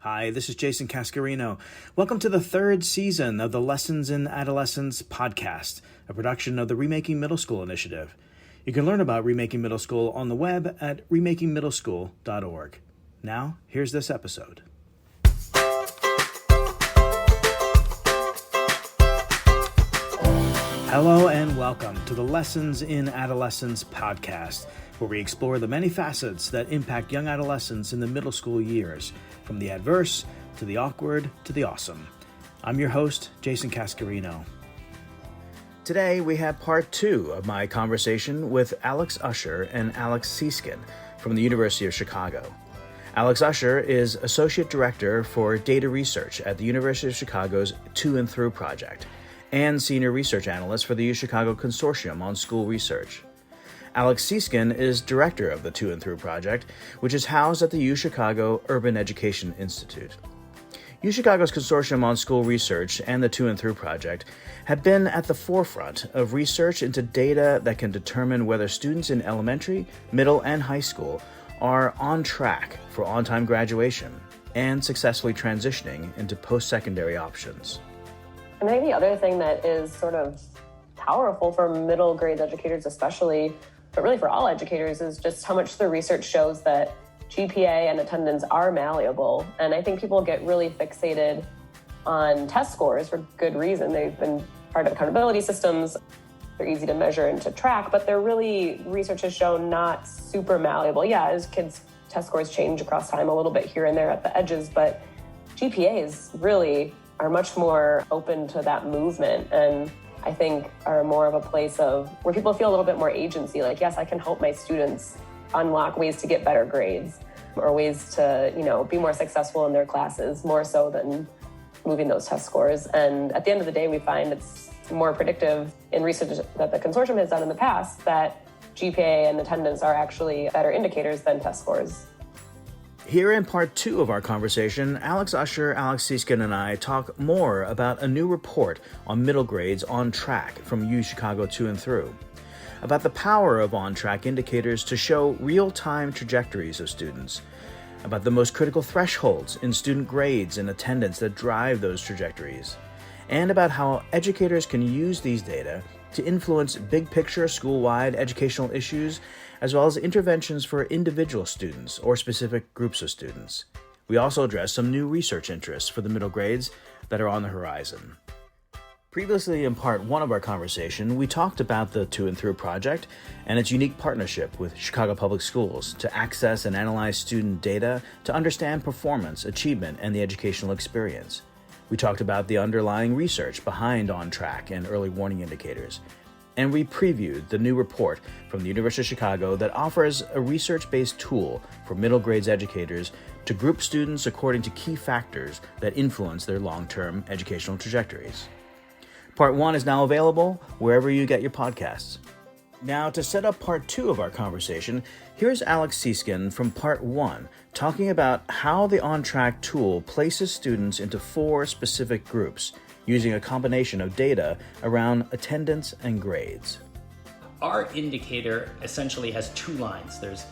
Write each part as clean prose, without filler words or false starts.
Hi, this is Jason Cascarino. Welcome to the third season of the Lessons in Adolescence podcast, a production of the Remaking Middle School Initiative. You can learn about Remaking Middle School on the web at remakingmiddleschool.org. Now, here's this episode. Hello and welcome to the Lessons in Adolescence podcast, where we explore the many facets that impact young adolescents in the middle school years, from the adverse to the awkward to the awesome. I'm your host, Jason Cascarino. Today we have part 2 of my conversation with Alex Usher and Alex Seeskin from the University of Chicago. Alex Usher is Associate Director for Data Research at the University of Chicago's To&Through Project and Senior Research Analyst for the UChicago Consortium on School Research. Alex Seeskin is Director of the To&Through Project, which is housed at the UChicago Urban Education Institute. UChicago's Consortium on School Research and the To&Through Project have been at the forefront of research into data that can determine whether students in elementary, middle, and high school are on track for on-time graduation and successfully transitioning into post-secondary options. And I think the other thing that is sort of powerful for middle grade educators especially, but really for all educators, is just how much the research shows that GPA and attendance are malleable. And I think people get really fixated on test scores for good reason. They've been part of accountability systems. They're easy to measure and to track, but they're really, research has shown, not super malleable. Yeah, as kids' test scores change across time a little bit here and there at the edges, but GPAs really are much more open to that movement, and I think are more of a place of where people feel a little bit more agency. Like, yes, I can help my students unlock ways to get better grades or ways to, be more successful in their classes, more so than moving those test scores. And at the end of the day, we find it's more predictive in research that the consortium has done in the past that GPA and attendance are actually better indicators than test scores. Here in part 2 of our conversation, Alex Usher, Alex Seeskin, and I talk more about a new report on middle grades on track from UChicago To&Through, about the power of on-track indicators to show real-time trajectories of students, about the most critical thresholds in student grades and attendance that drive those trajectories, and about how educators can use these data to influence big-picture school-wide educational issues, as well as interventions for individual students or specific groups of students. We also address some new research interests for the middle grades that are on the horizon. Previously, in part 1 of our conversation, we talked about the To&Through Project and its unique partnership with Chicago Public Schools to access and analyze student data to understand performance, achievement, and the educational experience. We talked about the underlying research behind on-track and early warning indicators. And we previewed the new report from the University of Chicago that offers a research-based tool for middle grades educators to group students according to key factors that influence their long-term educational trajectories. Part 1 is now available wherever you get your podcasts. Now, to set up part 2 of our conversation, here's Alex Seeskin from part 1 talking about how the on-track tool places students into 4 specific groups, using a combination of data around attendance and grades. Our indicator essentially has 2 lines. There's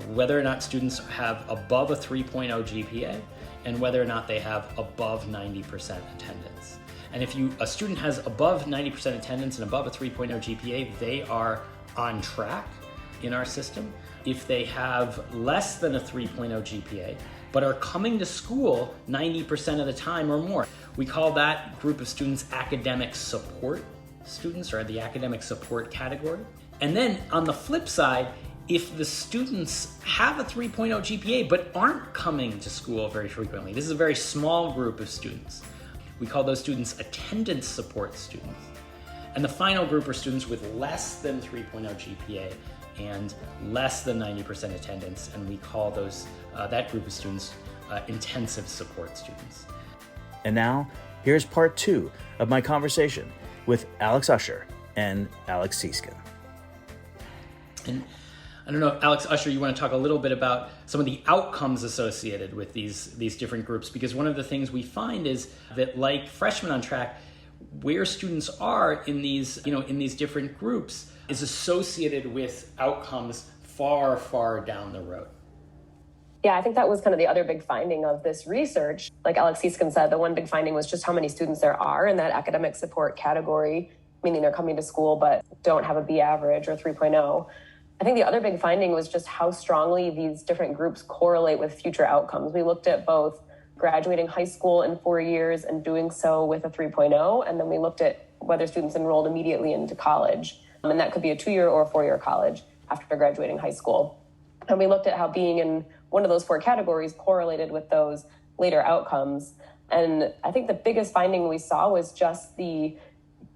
whether or not students have above a 3.0 GPA and whether or not they have above 90% attendance. And if a student has above 90% attendance and above a 3.0 GPA, they are on track in our system. If they have less than a 3.0 GPA, but are coming to school 90% of the time or more, we call that group of students academic support students, or the academic support category. And then on the flip side, if the students have a 3.0 GPA but aren't coming to school very frequently, this is a very small group of students, we call those students attendance support students. And the final group are students with less than 3.0 GPA and less than 90% attendance, and we call those that group of students intensive support students. And now, here's part 2 of my conversation with Alex Usher and Alex Seeskin. And I don't know, Alex Usher, you want to talk a little bit about some of the outcomes associated with these different groups, because one of the things we find is that, like freshmen on track, where students are in these different groups is associated with outcomes far, far down the road. Yeah, I think that was kind of the other big finding of this research. Like Alex Seeskin said, the one big finding was just how many students there are in that academic support category, meaning they're coming to school but don't have a B average or 3.0. I think the other big finding was just how strongly these different groups correlate with future outcomes. We looked at both graduating high school in 4 years and doing so with a 3.0, and then we looked at whether students enrolled immediately into college. And that could be a 2-year or a 4-year college after graduating high school. And we looked at how being in one of those 4 categories correlated with those later outcomes. And I think the biggest finding we saw was just the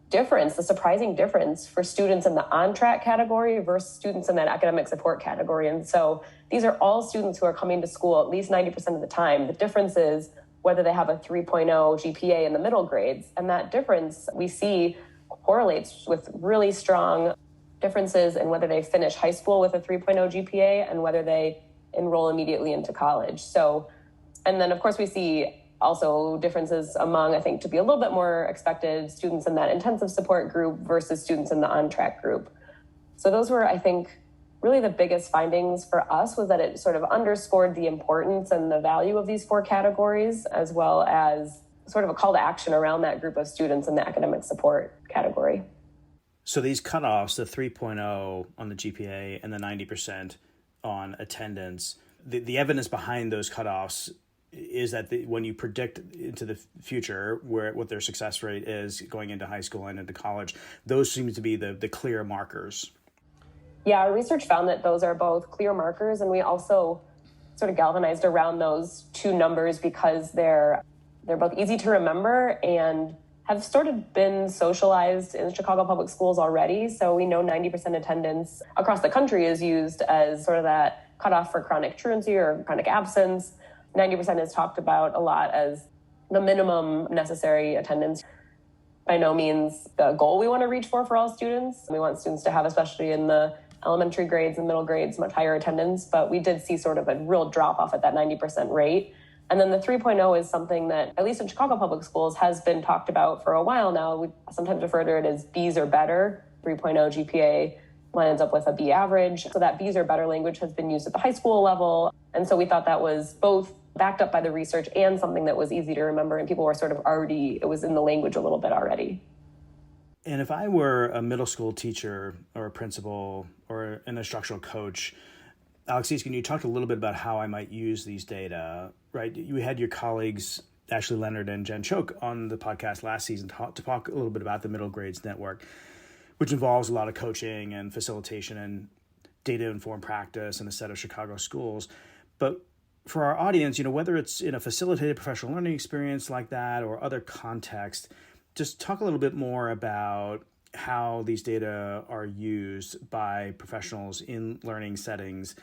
difference, the surprising difference for students in the on-track category versus students in that academic support category. And so these are all students who are coming to school at least 90% of the time. The difference is whether they have a 3.0 GPA in the middle grades. And that difference we see correlates with really strong differences in whether they finish high school with a 3.0 GPA and whether they enroll immediately into college. So, and then of course we see also differences among, I think, to be a little bit more expected, students in that intensive support group versus students in the on-track group. So those were, I think, really the biggest findings for us, was that it sort of underscored the importance and the value of these 4 categories, as well as sort of a call to action around that group of students in the academic support category. So these cutoffs, the 3.0 on the GPA and the 90% on attendance, the evidence behind those cutoffs is that when you predict into the future what their success rate is going into high school and into college, those seem to be the clear markers. Yeah, our research found that those are both clear markers, and we also sort of galvanized around those 2 numbers because they're both easy to remember and have sort of been socialized in Chicago public schools already. So we know 90% attendance across the country is used as sort of that cutoff for chronic truancy or chronic absence. 90% is talked about a lot as the minimum necessary attendance. By no means the goal we want to reach for all students. We want students to have, especially in the elementary grades and middle grades, much higher attendance, but we did see sort of a real drop off at that 90% rate. And then the 3.0 is something that, at least in Chicago public schools, has been talked about for a while now. We sometimes refer to it as B's or better. 3.0 GPA lines up with a B average. So that B's or better language has been used at the high school level. And so we thought that was both backed up by the research and something that was easy to remember, and people were sort of already, it was in the language a little bit already. And if I were a middle school teacher or a principal or an instructional coach, Alex, can you talk a little bit about how I might use these data, right? You had your colleagues, Ashley Leonard and Jen Choke, on the podcast last season to talk a little bit about the Middle Grades Network, which involves a lot of coaching and facilitation and data-informed practice in a set of Chicago schools. But for our audience, whether it's in a facilitated professional learning experience like that or other context, just talk a little bit more about how these data are used by professionals in learning settings,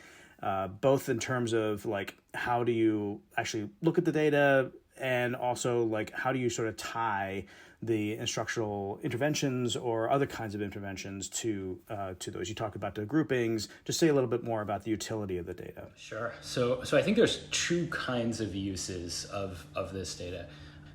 both in terms of like, how do you actually look at the data, and also like, how do you sort of tie the instructional interventions or other kinds of interventions to those? You talk about the groupings. Just say a little bit more about the utility of the data. Sure. So I think there's 2 kinds of uses of this data.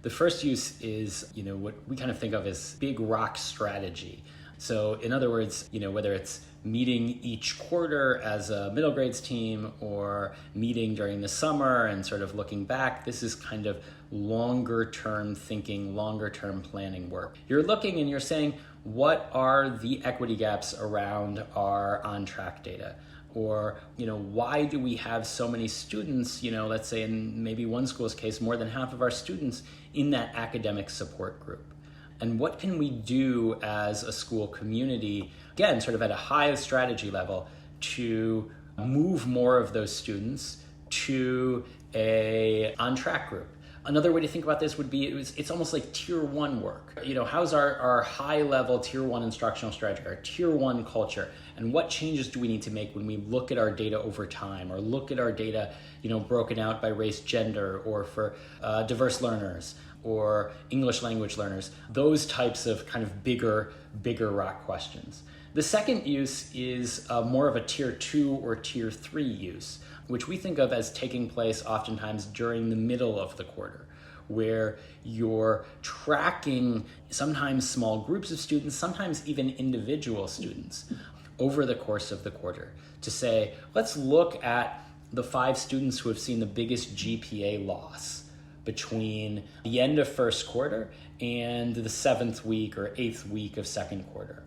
The first use is, what we kind of think of as big rock strategy. So in other words, whether it's meeting each quarter as a middle grades team or meeting during the summer and sort of looking back, this is kind of longer term thinking, longer term planning work. You're looking and you're saying, what are the equity gaps around our on-track data? Or, why do we have so many students, let's say in maybe one school's case, more than half of our students in that academic support group? And what can we do as a school community, again, sort of at a high strategy level, to move more of those students to a on-track group? Another way to think about this would be, it's almost like tier 1 work. How's our high level tier 1 instructional strategy, our tier 1 culture, and what changes do we need to make when we look at our data over time, or look at our data, broken out by race, gender, or for diverse learners, or English language learners, those types of kind of bigger rock questions. The second use is more of a tier 2 or tier 3 use, which we think of as taking place oftentimes during the middle of the quarter, where you're tracking sometimes small groups of students, sometimes even individual students over the course of the quarter, to say, let's look at the 5 students who have seen the biggest GPA loss between the end of first quarter and the 7th week or 8th week of second quarter.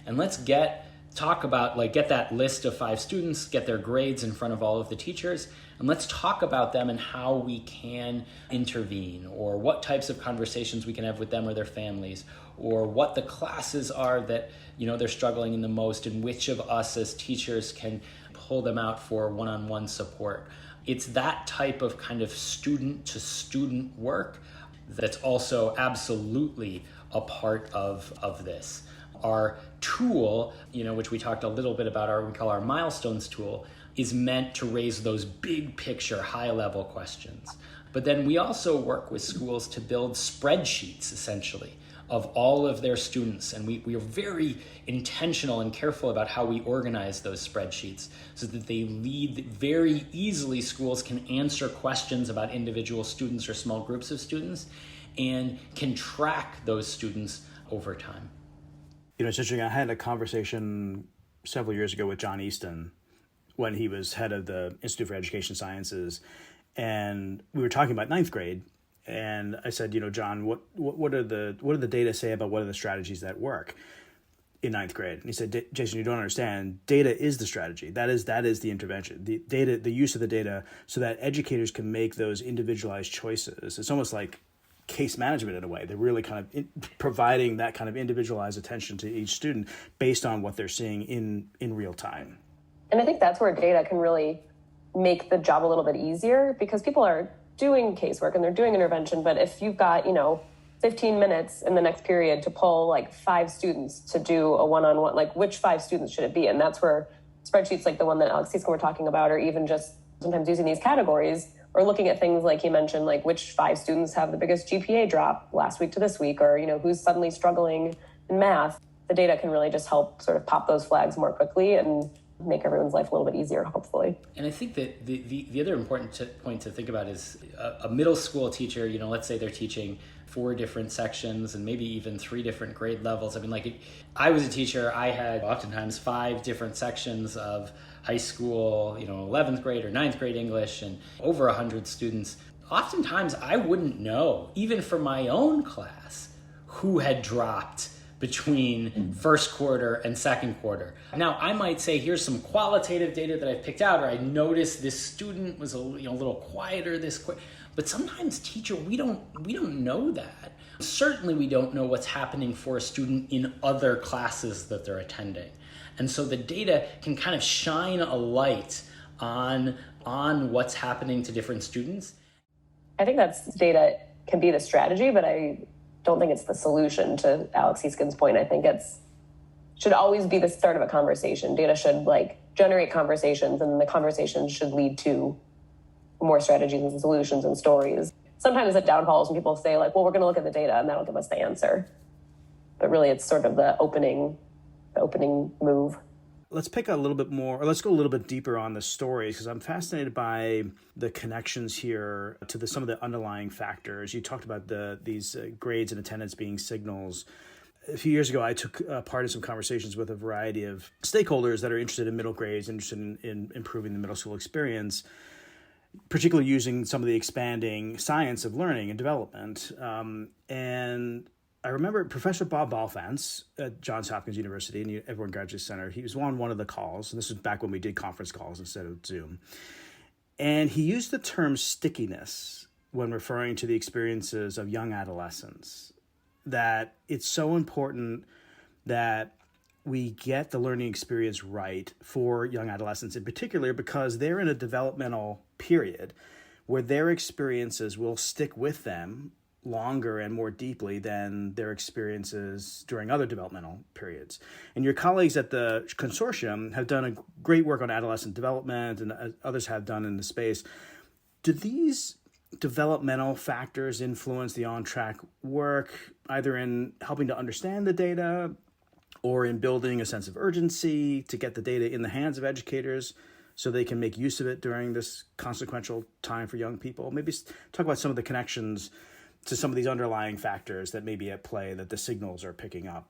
And let's get that list of 5 students, get their grades in front of all of the teachers, and let's talk about them and how we can intervene, or what types of conversations we can have with them or their families, or what the classes are that they're struggling in the most, and which of us as teachers can pull them out for one-on-one support. It's that type of kind of student-to-student work that's also absolutely a part of this. Our tool, which we talked a little bit about, we call our milestones tool, is meant to raise those big picture, high-level questions. But then we also work with schools to build spreadsheets, essentially, of all of their students. And we are very intentional and careful about how we organize those spreadsheets so that they lead very easily. Schools can answer questions about individual students or small groups of students and can track those students over time. It's interesting. I had a conversation several years ago with John Easton when he was head of the Institute for Education Sciences, and we were talking about ninth grade. And I said, John, what are the data say about what are the strategies that work in ninth grade? And he said, Jason, you don't understand. Data is the strategy. That is the intervention. The data, the use of the data, so that educators can make those individualized choices. It's almost like case management in a way. They're really kind of providing that kind of individualized attention to each student based on what they're seeing in real time. And I think that's where data can really make the job a little bit easier, because people are doing casework and they're doing intervention. But if you've got, 15 minutes in the next period to pull 5 students to do a one-on-one, which 5 students should it be? And that's where spreadsheets like the one that Alex Seeskin were talking about, or even just sometimes using these categories, or looking at things like he mentioned, which 5 students have the biggest GPA drop last week to this week, or, who's suddenly struggling in math. The data can really just help sort of pop those flags more quickly and make everyone's life a little bit easier, hopefully. And I think that the other important point to think about is a middle school teacher, let's say they're teaching 4 different sections and maybe even 3 different grade levels. I mean, I was a teacher, I had oftentimes 5 different sections of high school, 11th grade or 9th grade English, and over 100 students. Oftentimes I wouldn't know, even for my own class, who had dropped between first quarter and second quarter. Now, I might say, here's some qualitative data that I've picked out, or I noticed this student was a little quieter this quick. But sometimes, teacher, we don't know that. Certainly, we don't know what's happening for a student in other classes that they're attending. And so the data can kind of shine a light on what's happening to different students. I think that's data can be the strategy, but I don't think it's the solution, to Alex Seeskin's point. I think should always be the start of a conversation. Data should generate conversations, and the conversations should lead to more strategies and solutions and stories. Sometimes the downfall is when people say well, we're going to look at the data and that'll give us the answer. But really it's sort of the opening move. Let's pick a little bit more, or let's go a little bit deeper on the stories, because I'm fascinated by the connections here to some of the underlying factors. You talked about these grades and attendance being signals. A few years ago, I took part in some conversations with a variety of stakeholders that are interested in middle grades, interested in improving the middle school experience, particularly using some of the expanding science of learning and development. And I remember Professor Bob Balfans at Johns Hopkins University and Everett Graduate Center. He was on one of the calls, and this was back when we did conference calls instead of Zoom. And he used the term stickiness when referring to the experiences of young adolescents, that it's so important that we get the learning experience right for young adolescents in particular, because they're in a developmental period where their experiences will stick with them longer and more deeply than their experiences during other developmental periods. And your colleagues at the consortium have done a great work on adolescent development, and others have done in the space. Do these developmental factors influence the on-track work, either in helping to understand the data or in building a sense of urgency to get the data in the hands of educators so they can make use of it during this consequential time for young people? Maybe talk about some of the connections to some of these underlying factors that may be at play that the signals are picking up.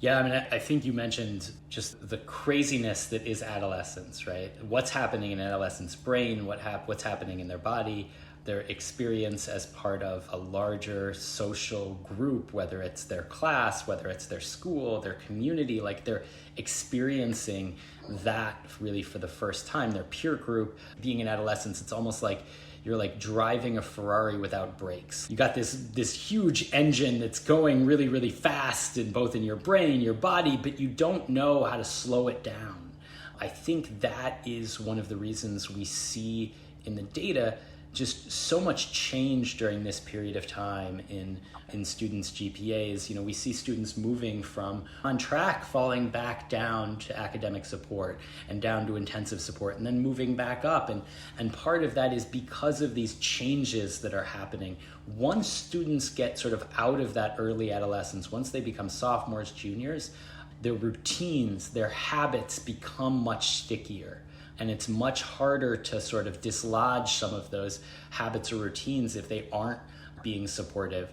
Yeah, I mean, I think you mentioned just the craziness that is adolescence, right? What's happening in adolescents' brain, what's happening in their body, their experience as part of a larger social group, whether it's their class, whether it's their school, their community, like they're experiencing that really for the first time, their peer group. Being in adolescence, it's almost like you're like driving a Ferrari without brakes. You got this huge engine that's going really, really fast in both in your brain, your body, but you don't know how to slow it down. I think that is one of the reasons we see in the data just so much change during this period of time in students' GPAs. You know, we see students moving from on track, falling back down to academic support and down to intensive support, and then moving back up. And part of that is because of these changes that are happening. Once students get sort of out of that early adolescence, once they become sophomores, juniors, their routines, their habits become much stickier. And it's much harder to sort of dislodge some of those habits or routines if they aren't being supportive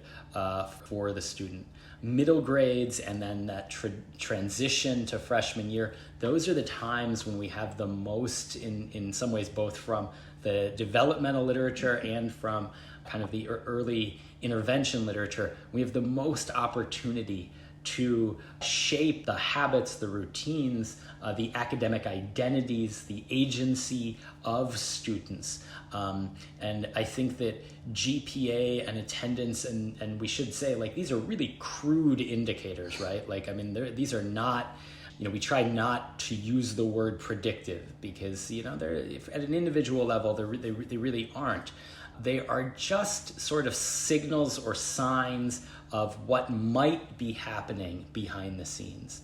for the student. Middle grades and then that transition to freshman year, those are the times when we have the most, in some ways, both from the developmental literature and from kind of the early intervention literature, we have the most opportunity to shape the habits, the routines, the academic identities, the agency of students. And I think that GPA and attendance, and we should say, like, these are really crude indicators, right? Like, I mean, these are not, you know, we try not to use the word predictive because, you know, at an individual level, they really aren't. They are just sort of signals or signs of what might be happening behind the scenes.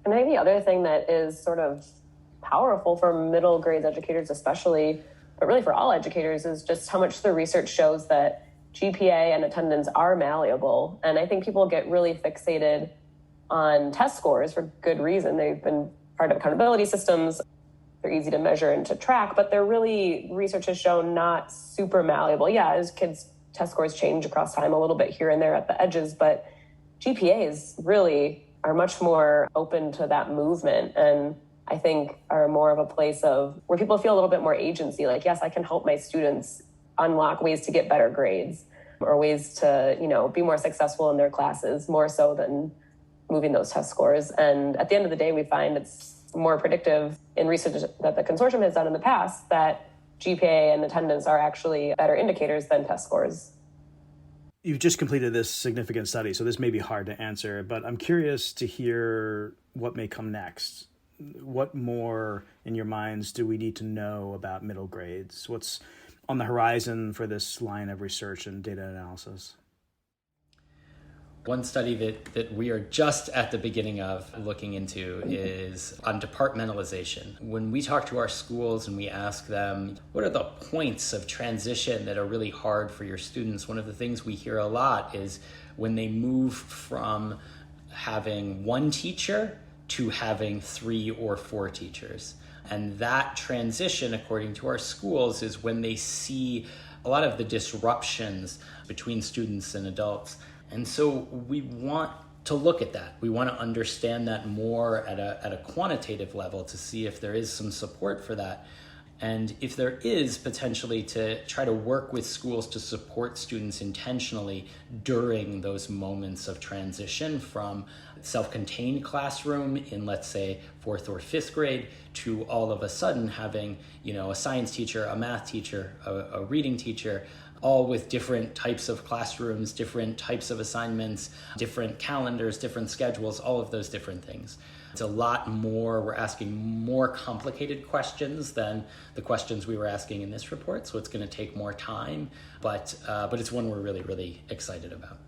And I think the other thing that is sort of powerful for middle grades educators especially, but really for all educators, is just how much the research shows that GPA and attendance are malleable. And I think people get really fixated on test scores for good reason. They've been part of accountability systems. They're easy to measure and to track, but they're really, research has shown, not super malleable. Yeah, as kids' test scores change across time a little bit here and there at the edges, but GPAs really are much more open to that movement, and I think are more of a place of where people feel a little bit more agency. Like, yes, I can help my students unlock ways to get better grades or ways to, you know, be more successful in their classes, more so than moving those test scores. And at the end of the day, we find it's more predictive in research that the consortium has done in the past that GPA and attendance are actually better indicators than test scores. You've just completed this significant study, so this may be hard to answer, but I'm curious to hear what may come next. What more in your minds do we need to know about middle grades? What's on the horizon for this line of research and data analysis? One study that we are just at the beginning of looking into is on departmentalization. When we talk to our schools and we ask them, what are the points of transition that are really hard for your students? One of the things we hear a lot is when they move from having one teacher to having 3 or 4 teachers. And that transition, according to our schools, is when they see a lot of the disruptions between students and adults. And so we want to look at that. We want to understand that more at a quantitative level to see if there is some support for that. And if there is, potentially to try to work with schools to support students intentionally during those moments of transition from self-contained classroom in, let's say, 4th or 5th grade to all of a sudden having, you know, a science teacher, a math teacher, a reading teacher, all with different types of classrooms, different types of assignments, different calendars, different schedules, all of those different things. It's a lot more, we're asking more complicated questions than the questions we were asking in this report, so it's going to take more time, but it's one we're really, really excited about.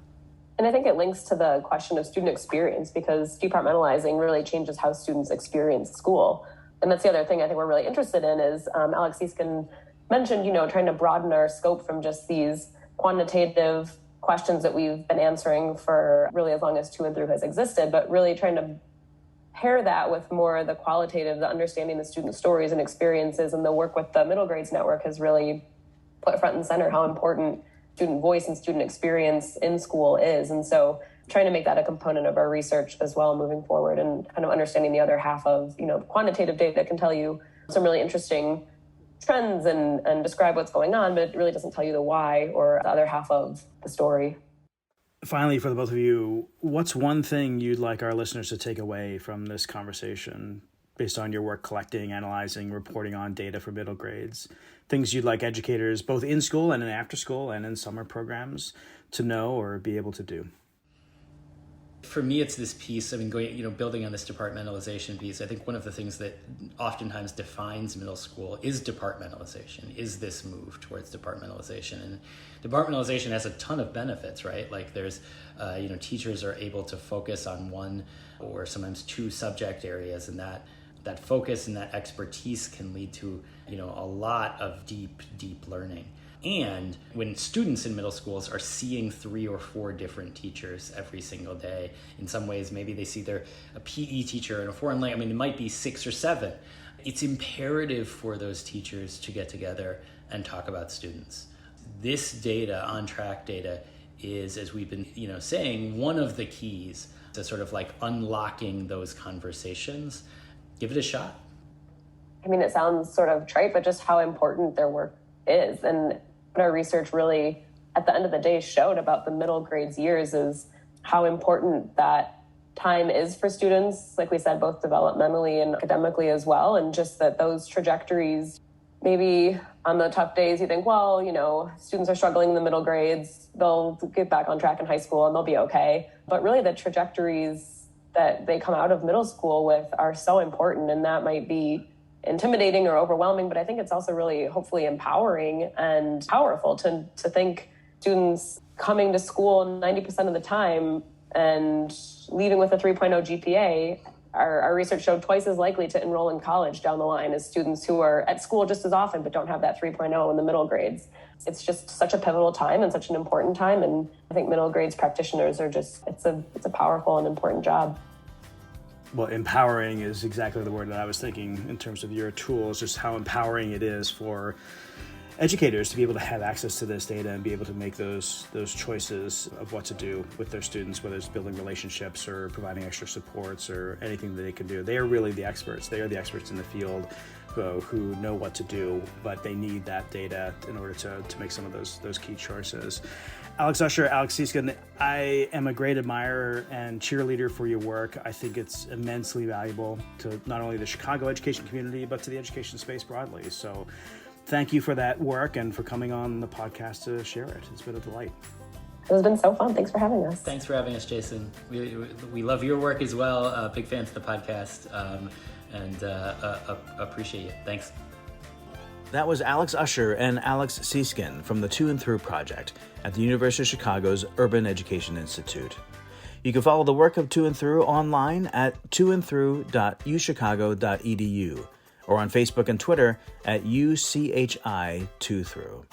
And I think it links to the question of student experience, because departmentalizing really changes how students experience school. And that's the other thing I think we're really interested in is Alex Seeskin mentioned, you know, trying to broaden our scope from just these quantitative questions that we've been answering for really as long as To&Through has existed, but really trying to pair that with more the qualitative, the understanding the student stories and experiences, and the work with the middle grades network has really put front and center how important student voice and student experience in school is. And so trying to make that a component of our research as well moving forward, and kind of understanding the other half of, quantitative data can tell you some really interesting trends and describe what's going on, but it really doesn't tell you the why or the other half of the story. Finally, for the both of you, what's one thing you'd like our listeners to take away from this conversation based on your work collecting, analyzing, reporting on data for middle grades? Things you'd like educators, both in school and in after school and in summer programs, to know or be able to do? For me, it's this piece, building on this departmentalization piece. I think one of the things that oftentimes defines middle school is departmentalization, is this move towards departmentalization. And departmentalization has a ton of benefits, right? Like there's, teachers are able to focus on one or sometimes two subject areas, and that focus and that expertise can lead to, a lot of deep learning. And when students in middle schools are seeing 3 or 4 different teachers every single day, in some ways, maybe they see a PE teacher and a foreign language, it might be 6 or 7. It's imperative for those teachers to get together and talk about students. This data, on-track data, is, as we've been, saying, one of the keys to sort of like unlocking those conversations. Give it a shot. It sounds sort of trite, but just how important their work is. And what our research really, at the end of the day, showed about the middle grades years is how important that time is for students, like we said, both developmentally and academically as well. And just that those trajectories, maybe on the tough days, you think, students are struggling in the middle grades, they'll get back on track in high school and they'll be okay. But really the trajectories that they come out of middle school with are so important, and that might be intimidating or overwhelming, but I think it's also really hopefully empowering and powerful to think students coming to school 90% of the time and leaving with a 3.0 GPA, our research showed twice as likely to enroll in college down the line as students who are at school just as often but don't have that 3.0 in the middle grades. It's just such a pivotal time and such an important time, and I think middle grades practitioners are it's a powerful and important job. Well, empowering is exactly the word that I was thinking in terms of your tools, just how empowering it is for educators to be able to have access to this data and be able to make those choices of what to do with their students, whether it's building relationships or providing extra supports or anything that they can do. They are really the experts. They are the experts in the field who know what to do, but they need that data in order to make some of those key choices. Alex Usher, Alex Seeskin, I am a great admirer and cheerleader for your work. I think it's immensely valuable to not only the Chicago education community, but to the education space broadly. So thank you for that work and for coming on the podcast to share it. It's been a delight. It has been so fun. Thanks for having us. Thanks for having us, Jason. We love your work as well. Big fans of the podcast, and appreciate it. Thanks. That was Alex Usher and Alex Seeskin from the To&Through Project at the University of Chicago's Urban Education Institute. You can follow the work of To&Through online at toandthrough.uchicago.edu or on Facebook and Twitter at UCHI2Through.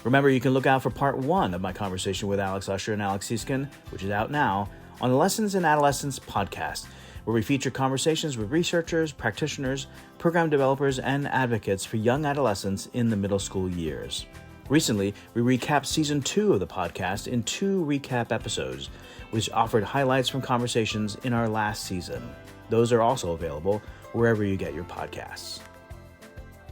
Remember, you can look out for part 1 of my conversation with Alex Usher and Alex Seeskin, which is out now, on the Lessons in Adolescence podcast, where we feature conversations with researchers, practitioners, program developers, and advocates for young adolescents in the middle school years. Recently, we recapped Season 2 of the podcast in 2 recap episodes, which offered highlights from conversations in our last season. Those are also available wherever you get your podcasts.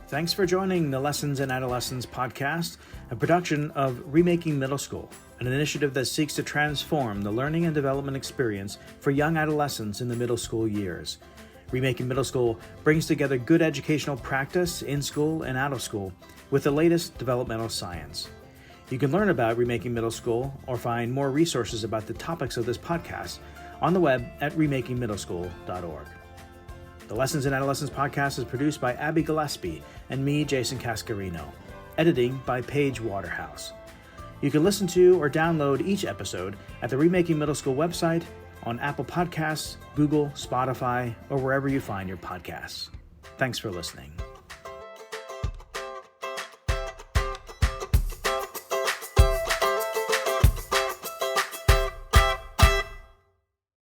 Thanks for joining the Lessons in Adolescence podcast, a production of Remaking Middle School, an initiative that seeks to transform the learning and development experience for young adolescents in the middle school years. Remaking Middle School brings together good educational practice in school and out of school with the latest developmental science. You can learn about Remaking Middle School or find more resources about the topics of this podcast on the web at remakingmiddleschool.org. The Lessons in Adolescence podcast is produced by Abby Gillespie and me, Jason Cascarino. Editing by Paige Waterhouse. You can listen to or download each episode at the Remaking Middle School website, on Apple Podcasts, Google, Spotify, or wherever you find your podcasts. Thanks for listening.